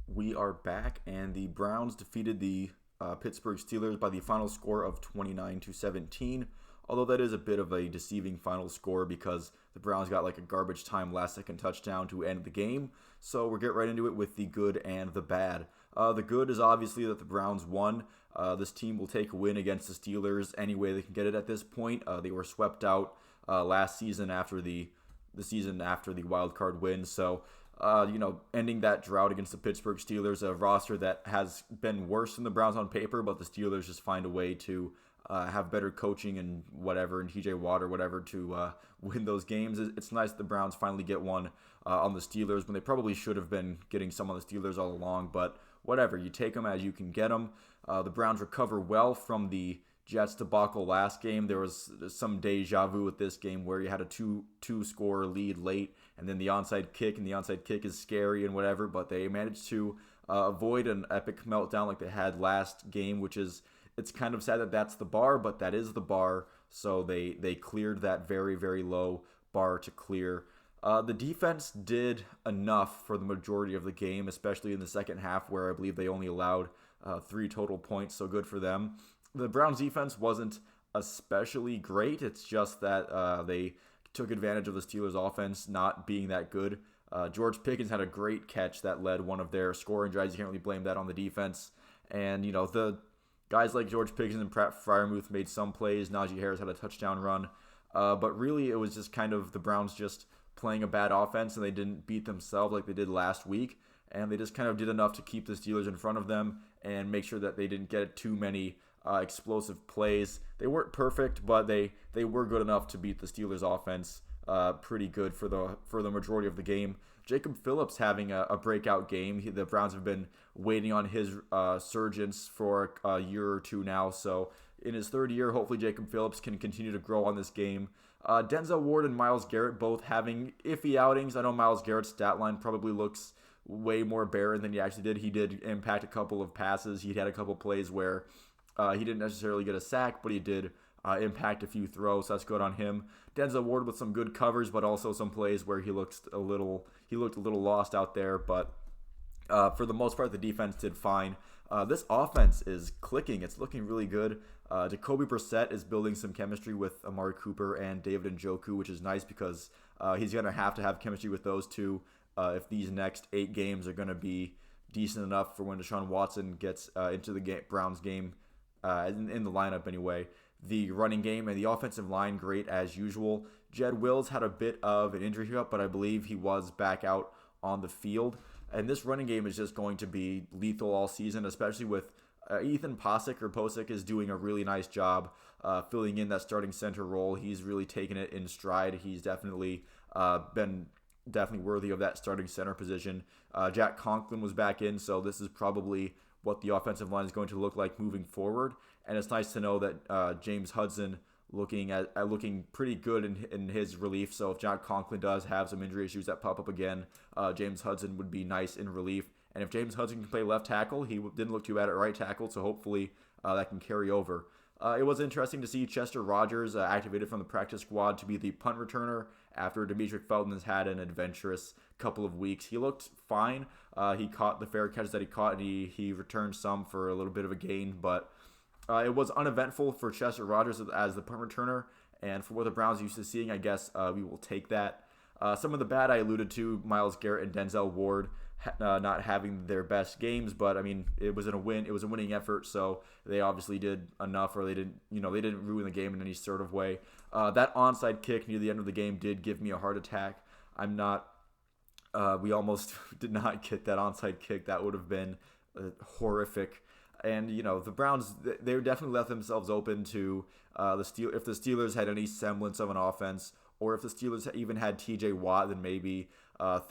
We are back, and the Browns defeated the Pittsburgh Steelers by the final score of 29-17. Although that is a bit of a deceiving final score because the Browns got like a garbage time last second touchdown to end the game. So we'll get right into it with the good and the bad. The good is obviously that the Browns won. This team will take a win against the Steelers any way they can get it at this point. They were swept out last season after the season after the wild card win. So ending that drought against the Pittsburgh Steelers, a roster that has been worse than the Browns on paper, but the Steelers just find a way to have better coaching and whatever, and TJ Watt or whatever to win those games. It's nice that the Browns finally get one on the Steelers when they probably should have been getting some on the Steelers all along, but whatever. You take them as you can get them. The Browns recover well from the Jets debacle last game. There was some deja vu with this game where you had a two score lead late, and then the onside kick, and the onside kick is scary and whatever, but they managed to avoid an epic meltdown like they had last game, which is, it's kind of sad that that's the bar, but that is the bar, so they cleared that very, very low bar to clear. The defense did enough for the majority of the game, especially in the second half where I believe they only allowed 3 total points, so good for them. The Browns defense wasn't especially great. It's just that they took advantage of the Steelers offense not being that good. George Pickens had a great catch that led one of their scoring drives. You can't really blame that on the defense. And, the guys like George Pickens and Pratt Freiermuth made some plays. Najee Harris had a touchdown run. But really, it was just kind of the Browns just playing a bad offense, and they didn't beat themselves like they did last week. And they just kind of did enough to keep the Steelers in front of them and make sure that they didn't get too many explosive plays. They weren't perfect, but they were good enough to beat the Steelers offense pretty good for the majority of the game. Jacob Phillips having a breakout game. The Browns have been waiting on his surgence for a year or two now. So in his third year, hopefully Jacob Phillips can continue to grow on this game. Denzel Ward and Myles Garrett both having iffy outings. I know Myles Garrett's stat line probably looks way more barren than he actually did. He did impact a couple of passes. He had a couple plays where he didn't necessarily get a sack, but he did impact a few throws. So that's good on him. Denzel Ward with some good covers, but also some plays where he looked a little lost out there. But for the most part, the defense did fine. This offense is clicking. It's looking really good. Jacoby Brissett is building some chemistry with Amari Cooper and David Njoku, which is nice because he's going to have chemistry with those two if these next 8 games are going to be decent enough for when Deshaun Watson gets into the Browns game. In the lineup anyway. The running game and the offensive line, great as usual. Jed Wills had a bit of an injury hiccup, but I believe he was back out on the field. And this running game is just going to be lethal all season, especially with Ethan Posick is doing a really nice job filling in that starting center role. He's really taken it in stride. He's definitely been worthy of that starting center position. Jack Conklin was back in, so this is probably what the offensive line is going to look like moving forward. And it's nice to know that James Hudson looking pretty good in his relief. So if Jack Conklin does have some injury issues that pop up again, James Hudson would be nice in relief. And if James Hudson can play left tackle, he didn't look too bad at right tackle, so hopefully that can carry over. It was interesting to see Chester Rogers activated from the practice squad to be the punt returner after Demetric Felton has had an adventurous couple of weeks. He looked fine. He caught the fair catch that he caught, and he returned some for a little bit of a gain, but it was uneventful for Chester Rogers as the punt returner, and for what the Browns are used to seeing, I guess we will take that. Some of the bad I alluded to, Myles Garrett and Denzel Ward not having their best games, but I mean it was a winning effort, so they obviously did enough, or they didn't ruin the game in any sort of way. That onside kick near the end of the game did give me a heart attack. We almost did not get that onside kick. That would have been horrific. And the Browns, they definitely left themselves open to if the Steelers had any semblance of an offense, or if the Steelers even had TJ Watt, then maybe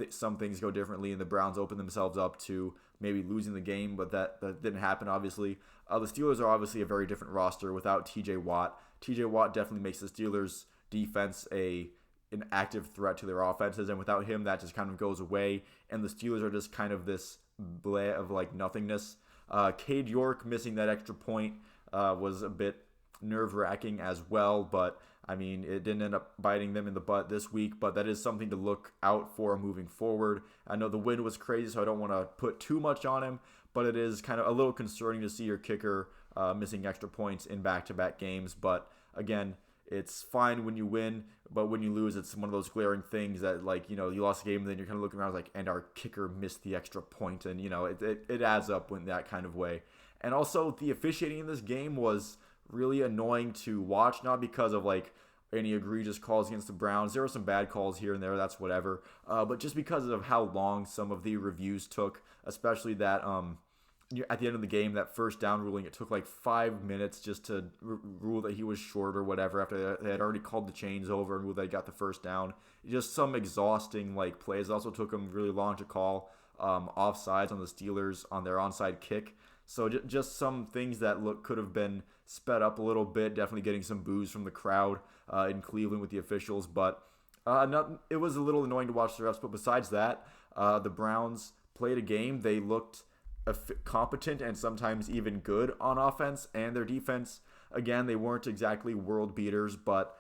some things go differently, and the Browns open themselves up to maybe losing the game. But that didn't happen, obviously. The Steelers are obviously a very different roster without TJ Watt. TJ Watt definitely makes the Steelers' defense an active threat to their offenses, and without him, that just kind of goes away, and the Steelers are just kind of this bleh of like nothingness. Cade York missing that extra point was a bit nerve-wracking as well, but I mean, it didn't end up biting them in the butt this week, but that is something to look out for moving forward. I know the wind was crazy, so I don't want to put too much on him, but it is kind of a little concerning to see your kicker missing extra points in back-to-back games. But again, it's fine when you win, but when you lose, it's one of those glaring things that, like, you lost a game, and then you're kind of looking around like, and our kicker missed the extra point, and, it adds up in that kind of way. And also, the officiating in this game was really annoying to watch, not because of, like, any egregious calls against the Browns. There were some bad calls here and there, that's whatever, but just because of how long some of the reviews took, especially that at the end of the game, that first down ruling, it took like 5 minutes just to rule that he was short or whatever after they had already called the chains over and ruled that he got the first down. Just some exhausting like plays. It also took them really long to call offsides on the Steelers on their onside kick. So just some things that could have been sped up a little bit. Definitely getting some boos from the crowd in Cleveland with the officials, but it was a little annoying to watch the refs. But besides that, the Browns played a game. They looked competent and sometimes even good on offense, and their defense, again, they weren't exactly world beaters, but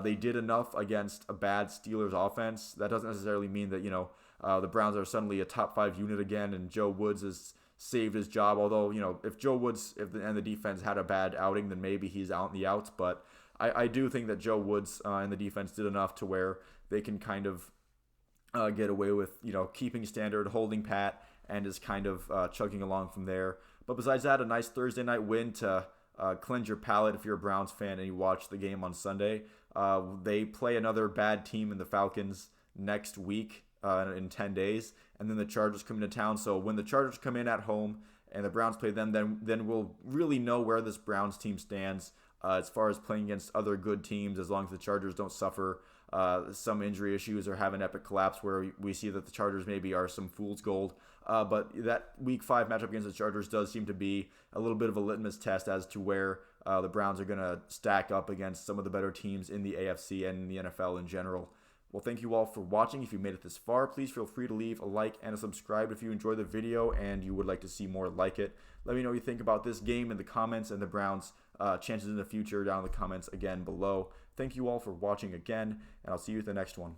they did enough against a bad Steelers offense. That doesn't necessarily mean that the Browns are suddenly a top 5 unit again and Joe Woods has saved his job, although if Joe Woods and the defense had a bad outing, then maybe he's out in the outs. But I do think that Joe Woods and the defense did enough to where they can kind of get away with keeping standard, holding pat, and is kind of chugging along from there. But besides that, a nice Thursday night win to cleanse your palate if you're a Browns fan and you watch the game on Sunday. They play another bad team in the Falcons next week in 10 days, and then the Chargers come into town. So when the Chargers come in at home and the Browns play them, then we'll really know where this Browns team stands as far as playing against other good teams, as long as the Chargers don't suffer some injury issues or have an epic collapse where we see that the Chargers maybe are some fool's gold. But that Week 5 matchup against the Chargers does seem to be a little bit of a litmus test as to where the Browns are going to stack up against some of the better teams in the AFC and in the NFL in general. Well, thank you all for watching. If you made it this far, please feel free to leave a like and a subscribe if you enjoyed the video and you would like to see more like it. Let me know what you think about this game in the comments and the Browns' chances in the future down in the comments again below. Thank you all for watching again, and I'll see you at the next one.